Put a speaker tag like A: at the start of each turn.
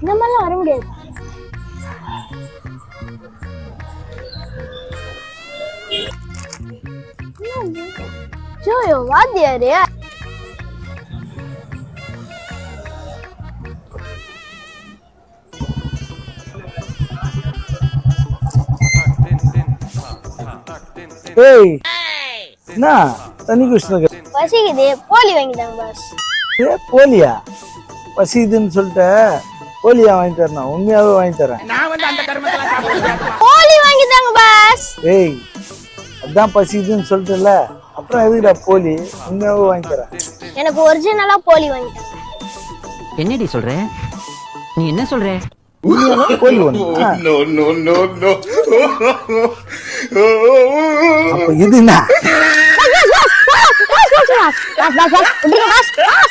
A: இந்த மாதிரிலாம் வர முடியாது. ஜோயோ வாத்தியாரு.
B: ஏய் என்ன தண்ணி குடிச்சுங்க?
A: பசிக்குது, போலி வாங்கிட்டாங்க பாஸ்.
B: ஏ போலியா? பசிக்குதுன்னு சொல்லிட்ட, போலியா வாங்கி தரணும்? உண்மையாவே வாங்கி தரேன்.
A: போலி வாங்கிட்டாங்க பாஸ்.
B: ஏய் அதான் பசிக்குதுன்னு சொல்லிட்டல, அப்புறம் எதுக்குடா போலி? உண்மையாவே வாங்கி தரேன்.
A: எனக்கு ஒரிஜினலா போலி வாங்கிட்டாங்க.
C: என்னடி சொல்ற? நீ என்ன சொல்ற?
B: உண்மையாவே போலி ஒண்ணு. அப்ப இது என்ன?
A: பாஸ் பாஸ் பாஸ் பாஸ் பாஸ் பாஸ் பாஸ்